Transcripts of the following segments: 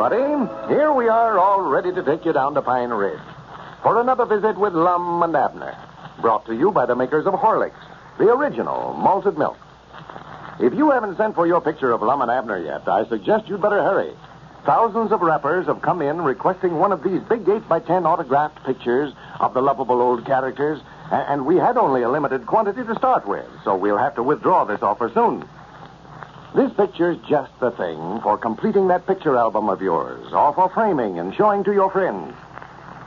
everybody. Here we are, all ready to take you down to Pine Ridge for another visit with Lum and Abner, brought to you by the makers of Horlicks, the original malted milk. If you haven't sent for your picture of Lum and Abner yet, I suggest you'd better hurry. Thousands of rappers have come in requesting one of these big 8x10 autographed pictures of the lovable old characters, and we had only a limited quantity to start with, so we'll have to withdraw this offer soon. This picture's just the thing for completing that picture album of yours, or for framing and showing to your friends.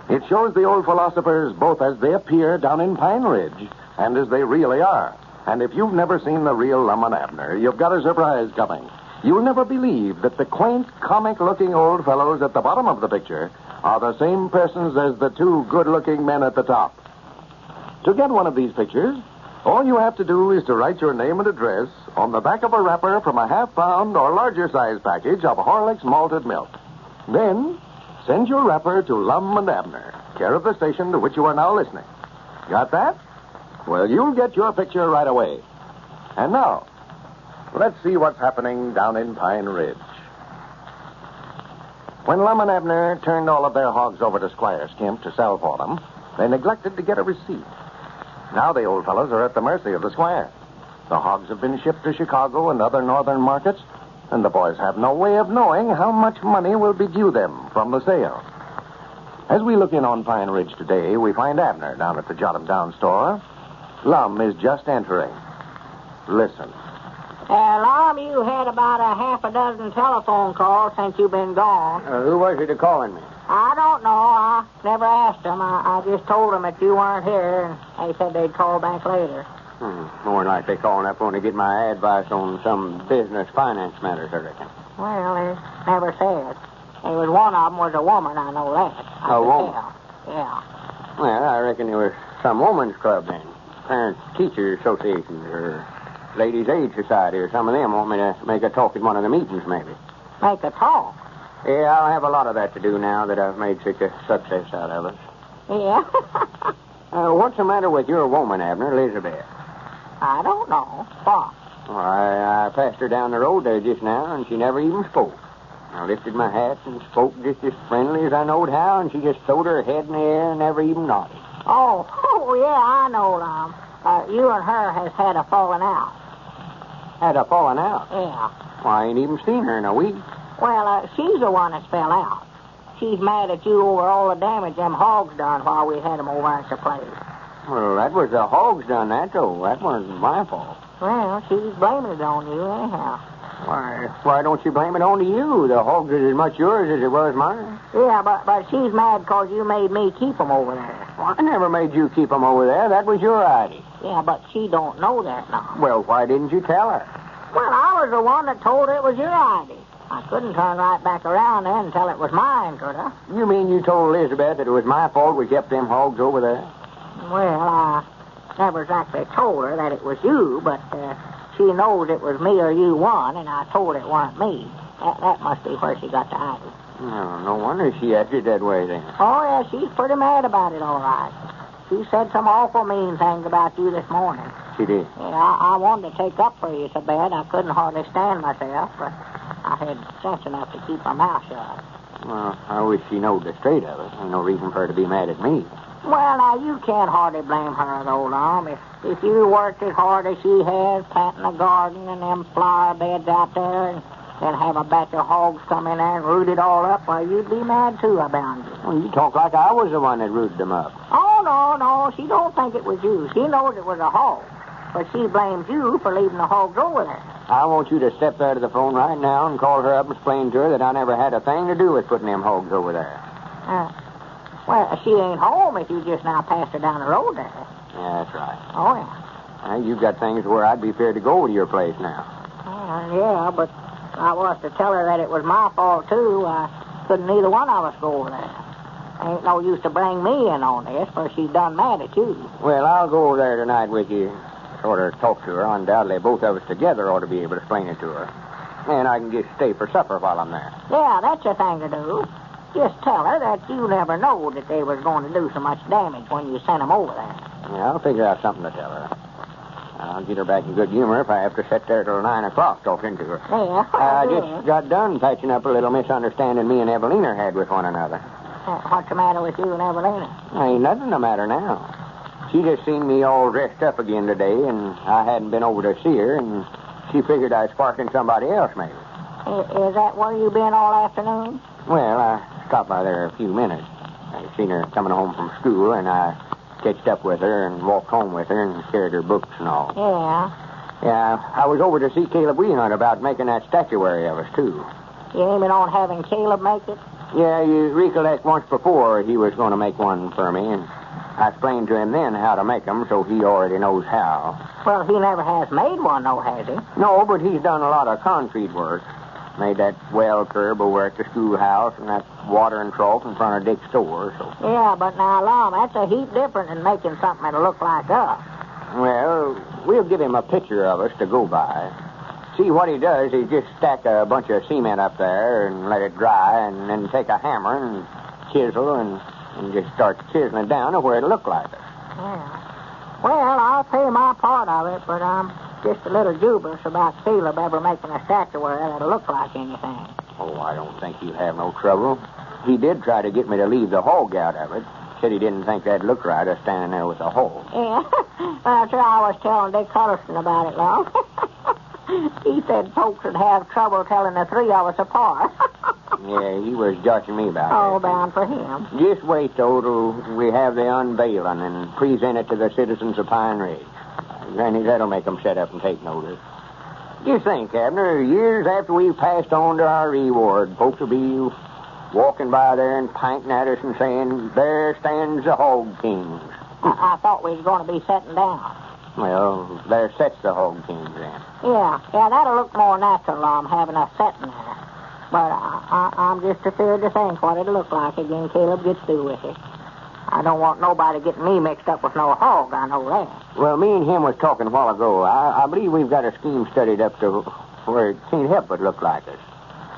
It shows the old philosophers both as they appear down in Pine Ridge and as they really are. And if you've never seen the real Lum and Abner, you've got a surprise coming. You'll never believe that the quaint, comic-looking old fellows at the bottom of the picture are the same persons as the two good-looking men at the top. To get one of these pictures, all you have to do is to write your name and address on the back of a wrapper from a half-pound or larger-size package of Horlicks malted milk. Then, send your wrapper to Lum and Abner, care of the station to which you are now listening. Got that? Well, you'll get your picture right away. And now, let's see what's happening down in Pine Ridge. When Lum and Abner turned all of their hogs over to Squire Skimp to sell for them, they neglected to get a receipt. Now the old fellows are at the mercy of the squire. The hogs have been shipped to Chicago and other northern markets, and the boys have no way of knowing how much money will be due them from the sale. As we look in on Pine Ridge today, we find Abner down at the Jot Em Down store. Lum is just entering. Listen. Lum, you had about a half a dozen telephone calls since you've been gone. Who was it calling me? I don't know. I never asked them. I just told them that you weren't here, and they said they'd call back later. More like they calling up when to get my advice on some business finance matters, I reckon. Well, they never said. There was one of them was a woman, I know that. A woman? Yeah. Well, I reckon it was some woman's club then. Parents Teachers Association or Ladies' Aid Society or some of them want me to make a talk at one of the meetings, maybe. Make a talk? Yeah, I'll have a lot of that to do now that I've made such a success out of it. Yeah? What's the matter with your woman, Abner, Elizabeth? I don't know. What? Well, I passed her down the road there just now, and she never even spoke. I lifted my hat and spoke just as friendly as I knowed how, and she just throwed her head in the air and never even nodded. Oh, yeah, I know, Lum. You and her has had a falling out. Had a falling out? Yeah. Well, I ain't even seen her in a week. Well, she's the one that fell out. She's mad at you over all the damage them hogs done while we had them over at your place. Well, that was the hogs done that, though. That wasn't my fault. Well, she's blaming it on you anyhow. Why don't you blame it on to you? The hogs is as much yours as it was mine. Yeah, but she's mad because you made me keep them over there. Well, I never made you keep them over there. That was your idea. Yeah, but she don't know that now. Well, why didn't you tell her? Well, I was the one that told her it was your idea. I couldn't turn right back around then and tell it was mine, could I? You mean you told Elizabeth that it was my fault we kept them hogs over there? Well, I never exactly told her that it was you, but she knows it was me or you won, and I told her it weren't me. That must be where she got the idea. No wonder she acted that way then. Oh, yeah, she's pretty mad about it, all right. She said some awful mean things about you this morning. She did? Yeah, I wanted to take up for you so bad I couldn't hardly stand myself, but I had sense enough to keep my mouth shut. Well, I wish she knowed the straight of it. There's no reason for her to be mad at me. Well, now, you can't hardly blame her, though, Lum. If you worked as hard as she has, planting a garden and them flower beds out there, and then have a batch of hogs come in there and root it all up, well, you'd be mad, too, I bound you. Well, you talk like I was the one that rooted them up. Oh, no, she don't think it was you. She knows it was a hog. But she blames you for leaving the hogs over there. I want you to step there to the phone right now and call her up and explain to her that I never had a thing to do with putting them hogs over there. Well, she ain't home if you just now passed her down the road there. Yeah, that's right. Oh, yeah. Now, you've got things where I'd be feared to go to your place now. Yeah, but I was to tell her that it was my fault, too. Couldn't neither one of us go over there. Ain't no use to bring me in on this, for she's done mad at you. Well, I'll go over there tonight with you. Sort of talk to her. Undoubtedly, both of us together ought to be able to explain it to her. And I can just stay for supper while I'm there. Yeah, that's the thing to do. Just tell her that you never knowed that they was going to do so much damage when you sent them over there. Yeah, I'll figure out something to tell her. I'll get her back in good humor if I have to sit there till 9 o'clock talking to her. Yeah. I just got done patching up a little misunderstanding me and Evelina had with one another. What's the matter with you and Evelina? Ain't nothing the matter now. She just seen me all dressed up again today, and I hadn't been over to see her, and she figured I was sparking somebody else, maybe. Is that where you been all afternoon? Well, I stopped by there a few minutes. I seen her coming home from school, and I catched up with her and walked home with her and carried her books and all. Yeah. Yeah, I was over to see Caleb Weehunt about making that statuary of us, too. You aiming on having Caleb make it? Yeah, you recollect once before he was going to make one for me, and I explained to him then how to make them, so he already knows how. Well, he never has made one, though, has he? No, but he's done a lot of concrete work. Made that well curb over at the schoolhouse and that watering trough in front of Dick's store, so... Yeah, but now, Lum, that's a heap different than making something that'll look like us. Well, we'll give him a picture of us to go by. See, what he does is just stack a bunch of cement up there and let it dry, and then take a hammer and chisel and just start chiseling it down to where it'll look like it. Yeah. Well, I'll pay my part of it, but I'm just a little dubious about Caleb ever making a statuary that'll look like anything. Oh, I don't think he'll have no trouble. He did try to get me to leave the hog out of it. Said he didn't think that'd look right, us standing there with the hog. Yeah. That's what I was telling Dick Huddleston about it, Lum. He said folks would have trouble telling the three of us apart. Yeah, he was judging me about Oh, it. bound for him. Just wait, though, till we have the unveiling and present it to the citizens of Pine Ridge. Granny, that'll make them sit up and take notice. Just think, Abner, years after we've passed on to our reward, folks will be walking by there and pointing at us and saying, there stands the Hog Kings. I thought we was going to be sitting down. Well, there sits the Hog Kings then. Yeah, that'll look more natural, Lum, having us sitting there. But I'm just afraid to think what it'll look like again Caleb gets through with it. I don't want nobody getting me mixed up with no hog, I know that. Well, me and him was talking a while ago. I believe we've got a scheme studied up to where it can't help but look like us.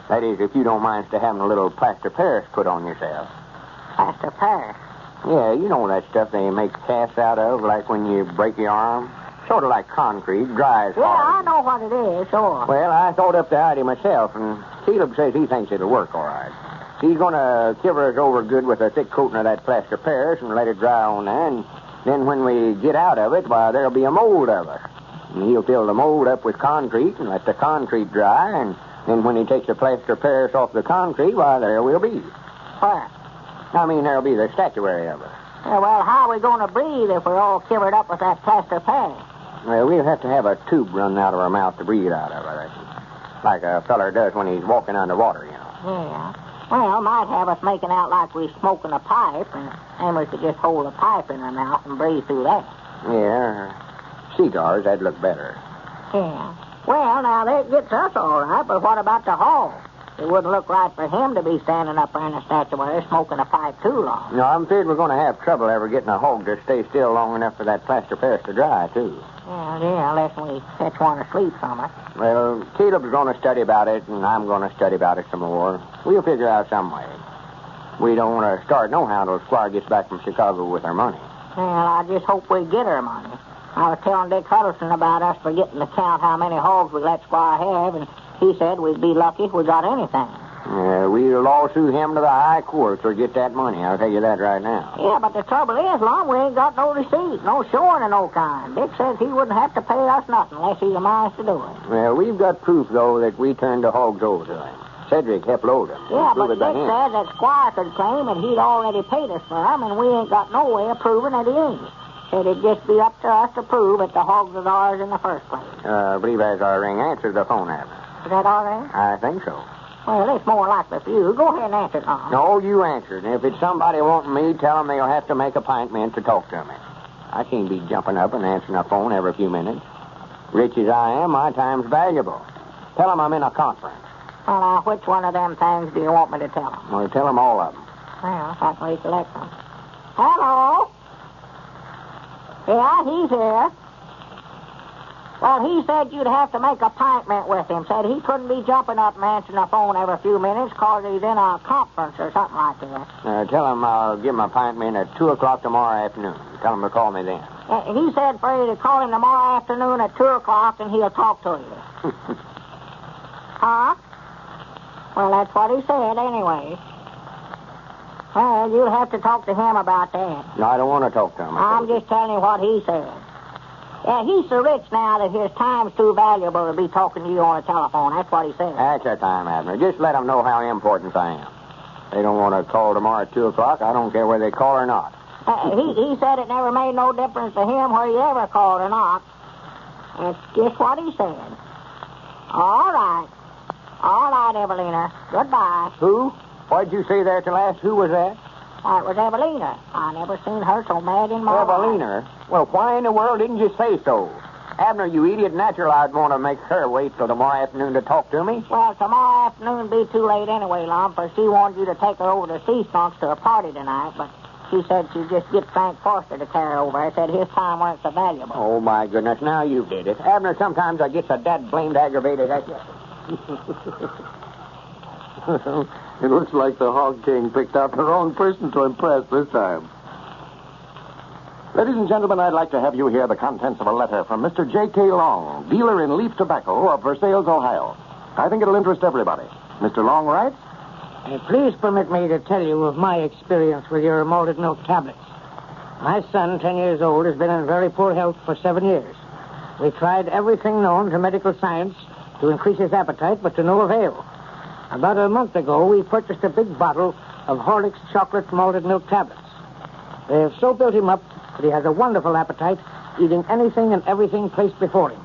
That is, if you don't mind to having a little plaster Paris put on yourself. Plaster Paris? Yeah, you know that stuff they make casts out of, like when you break your arm. Sort of like concrete, dries Yeah, hard. I know what it is, sure. Well, I thought up the idea myself, and Caleb says he thinks it'll work all right. He's going to cover us over good with a thick coating of that plaster Paris and let it dry on there, and then when we get out of it, why, there'll be a mold of us. And he'll fill the mold up with concrete and let the concrete dry, and then when he takes the plaster Paris off the concrete, why, there we'll be. What? I mean, there'll be the statuary of us. Yeah, well, how are we going to breathe if we're all covered up with that plaster Paris? Well, we'll have to have a tube run out of our mouth to breathe out of, I reckon. Like a feller does when he's walking underwater, you know. Yeah. Well, might have us making out like we're smoking a pipe, and we could just hold a pipe in our mouth and breathe through that. Yeah, cigars, that'd look better. Yeah. Well, now, that gets us all right, but what about the hog? It wouldn't look right for him to be standing up there in a statuary smoking a pipe too long. No, I'm afraid we're going to have trouble ever getting a hog to stay still long enough for that plaster Paris to dry, too. Yeah, unless we catch one asleep from it. Well, Caleb's going to study about it, and I'm going to study about it some more. We'll figure out some way. We don't want to start nohow till Squire gets back from Chicago with our money. Well, I just hope we get our money. I was telling Dick Huddleston about us forgetting to count how many hogs we let Squire have, and he said we'd be lucky if we got anything. We'll lawsuit him to the high courts or get that money. I'll tell you that right now. Yeah, but the trouble is, Lum, we ain't got no receipt, no showing of no kind. Dick says he wouldn't have to pay us nothing unless he's a minds to do it. Well, we've got proof, though, that we turned the hogs over to him. Cedric helped load them. Yeah, but Dick says that Squire could claim that he'd already paid us for them, and we ain't got no way of proving that he ain't. Said it'd just be up to us to prove that the hogs was ours in the first place. I believe as our ring answered the phone, Abner. Is that all right? I think so. Well, it's more likely for you. Go ahead and answer it, Lum. No, you answered. And if it's somebody wanting me, tell them they'll have to make appointment to talk to me. I can't be jumping up and answering a phone every few minutes. Rich as I am, my time's valuable. Tell them I'm in a conference. Well, now, which one of them things do you want me to tell them? Well, tell them all of them. Well, if I can recollect them. Hello? Yeah, he's here. Well, he said you'd have to make an appointment with him. Said he couldn't be jumping up and answering the phone every few minutes because he's in a conference or something like that. Tell him I'll give him an appointment at 2 o'clock tomorrow afternoon. Tell him to call me then. He said for you to call him tomorrow afternoon at 2 o'clock and he'll talk to you. Huh? Well, that's what he said anyway. Well, you'll have to talk to him about that. No, I don't want to talk to him. I'm just telling you what he said. Yeah, he's so rich now that his time's too valuable to be talking to you on the telephone. That's what he said. That's the time, Abner. Just let them know how important I am. They don't want to call tomorrow at 2 o'clock. I don't care whether they call or not. He said it never made no difference to him whether you ever called or not. That's just what he said. All right. All right, Evelina. Goodbye. Who? What'd you say there at the last? Who was that? It was Evelina. I never seen her so mad in my life. Evelina? Well, why in the world didn't you say so? Abner, you idiot. Natural I'd want to make her wait till tomorrow afternoon to talk to me. Well, tomorrow afternoon be too late anyway, Lum, for she wanted you to take her over to Sea Skunks to a party tonight, but she said she'd just get Frank Foster to carry her over. I said his time wasn't so valuable. Oh, my goodness. Now you did it. Abner, sometimes I get so dad-blamed aggravated at you. It looks like the Hog King picked out the wrong person to impress this time. Ladies and gentlemen, I'd like to have you hear the contents of a letter from Mr. J.K. Long, dealer in leaf tobacco of Versailles, Ohio. I think it'll interest everybody. Mr. Long writes, Please permit me to tell you of my experience with your malted milk tablets. My son, 10 years old, has been in very poor health for 7 years. We've tried everything known to medical science to increase his appetite, but to no avail. About a month ago, we purchased a big bottle of Horlick's chocolate malted milk tablets. They have so built him up that he has a wonderful appetite, eating anything and everything placed before him,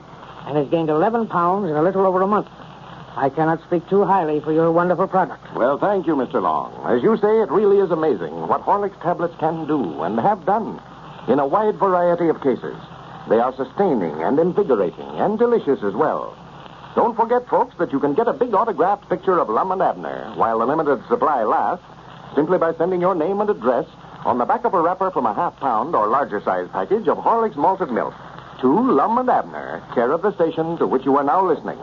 and has gained 11 pounds in a little over a month. I cannot speak too highly for your wonderful product. Well, thank you, Mr. Long. As you say, it really is amazing what Horlick's tablets can do and have done in a wide variety of cases. They are sustaining and invigorating and delicious as well. Don't forget, folks, that you can get a big autographed picture of Lum and Abner while the limited supply lasts simply by sending your name and address on the back of a wrapper from a half-pound or larger-size package of Horlick's malted milk to Lum and Abner, care of the station to which you are now listening.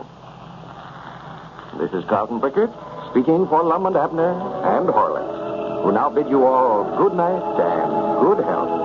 This is Carlton Pickard, speaking for Lum and Abner and Horlick's, who now bid you all good night and good health.